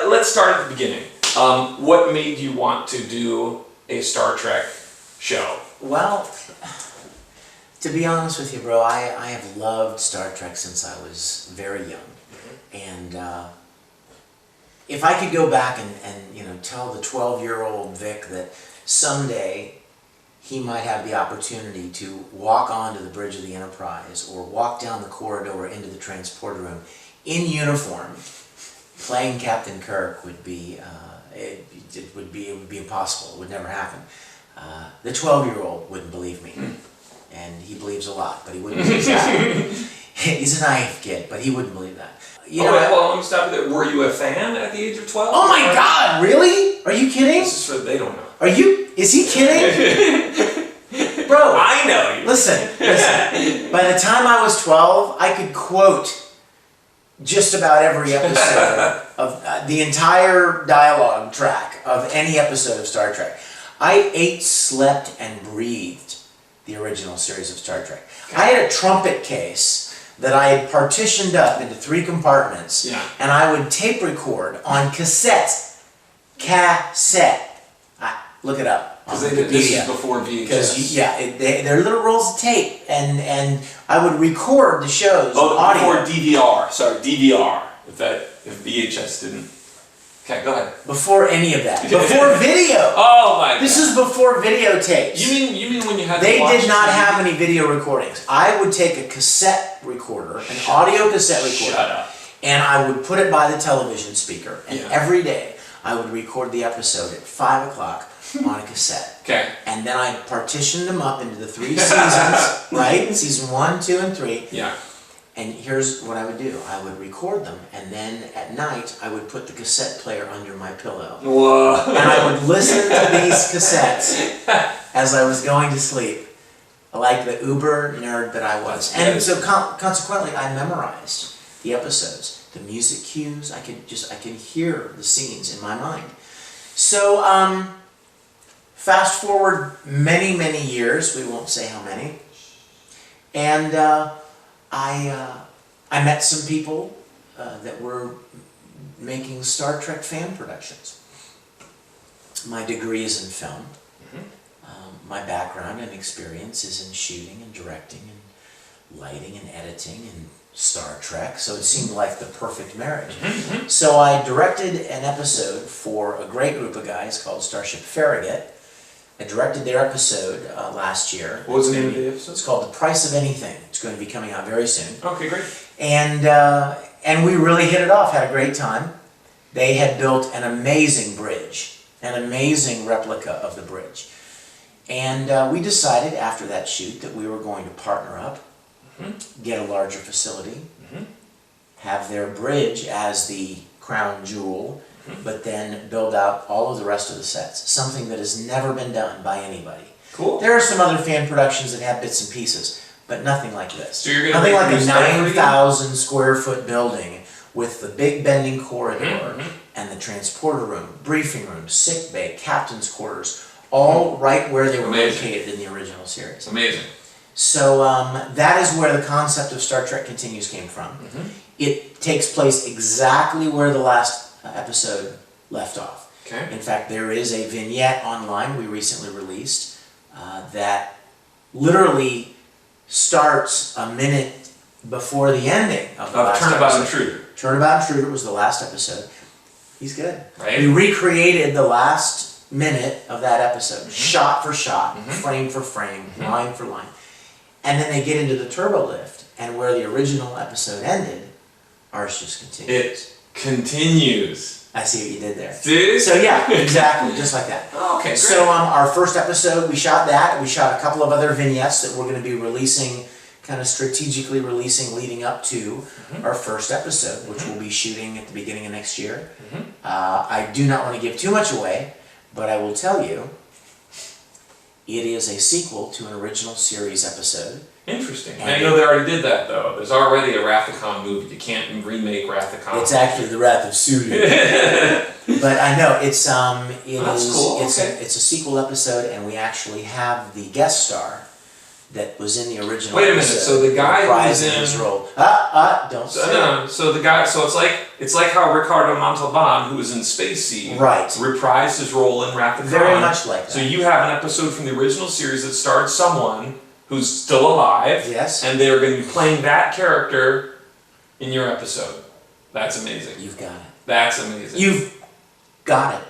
let's start at the beginning. What made you want to do a Star Trek show? Well, to be honest with you, bro, I have loved Star Trek since I was very young. And if I could go back and tell the 12-year-old Vic that someday he might have the opportunity to walk onto the bridge of the Enterprise or walk down the corridor into the transporter room in uniform, playing Captain Kirk would be it would be impossible. It would never happen. The 12-year-old wouldn't believe me, and he believes a lot, but he wouldn't believe that. He's a naive kid, but he wouldn't believe that. Let me stop you there. Were you a fan at the age of 12? Oh my God! Really? Are you kidding? This is for they don't know. Is he kidding? Bro, I know you. Listen. By the time I was 12, I could quote just about every episode of the entire dialogue track of any episode of Star Trek. I ate, slept, and breathed the original series of Star Trek. I had a trumpet case that I had partitioned up into 3 compartments, and I would tape record on cassette. Look it up. Because this is before VHS. They're little rolls of tape, and I would record the shows. Before DVR. Sorry, DVR. If VHS didn't. Okay, go ahead. Before any of that. Before video. Oh my God. This is before videotapes. You mean when you had They to watch did not TV? have any video recordings. I would take a cassette recorder, an audio cassette recorder, Shut up. and I would put it by the television speaker, and every day I would record the episode at 5 o'clock on a cassette. Okay. And then I partitioned them up into the 3 seasons, right? Season 1, 2, and 3. Yeah. And here's what I would do. I would record them, and then at night, I would put the cassette player under my pillow. Whoa. And I would listen to these cassettes as I was going to sleep, like the uber nerd that I was. And so consequently, I memorized the episodes, the music cues. I could hear the scenes in my mind. So, fast forward many, many years, we won't say how many, and I met some people that were making Star Trek fan productions. My degree is in film. My background and experience is in shooting and directing and lighting and editing and Star Trek, so it seemed like the perfect marriage. So I directed an episode for a great group of guys called Starship Farragut. I directed their episode last year. What was the name of the episode? It's called The Price of Anything. It's going to be coming out very soon. Okay, great. And we really hit it off, had a great time. They had built an amazing bridge, an amazing replica of the bridge. And we decided after that shoot that we were going to partner up, get a larger facility, have their bridge as the crown jewel, but then build out all of the rest of the sets. Something that has never been done by anybody. Cool. There are some other fan productions that have bits and pieces, but nothing like this. So you're nothing like a reproduce 9,000 square foot building with the big bending corridor and the transporter room, briefing room, sick bay, captain's quarters, all right where they were located in the original series. Amazing. So that is where the concept of Star Trek Continues came from. It takes place exactly where the last episode left off. Okay. In fact, there is a vignette online we recently released that literally starts a minute before the ending of the last Turnabout episode. Intruder. Turnabout Intruder was the last episode. He's good. Right. We recreated the last minute of that episode, shot for shot, frame for frame, line for line. And then they get into the turbo lift, and where the original episode ended, ours just continues. It continues. I see what you did there. See? So yeah, exactly, just like that. Okay, great. So our first episode, we shot that. We shot a couple of other vignettes that we're going to be releasing, kind of strategically releasing leading up to our first episode, which we'll be shooting at the beginning of next year. I do not want to give too much away, but I will tell you, it is a sequel to an original series episode. Interesting. I know they already did that, though. There's already a Wrath of Khan movie. You can't remake Wrath of Khan. It's actually the Wrath of Sulu. But I know it's That's cool. It's a sequel episode, and we actually have the guest star that was in the original. Wait a minute, episode so the guy who's reprising in- his role. Don't So, say no, so the guy, so it's like how Ricardo Montalban, who was in Spacey, Right. reprised his role in Wrath of Khan. Very much like that. So you have an episode from the original series that starred someone who's still alive, Yes. and they're going to be playing that character in your episode. That's amazing. You've got it. That's amazing. You've got it.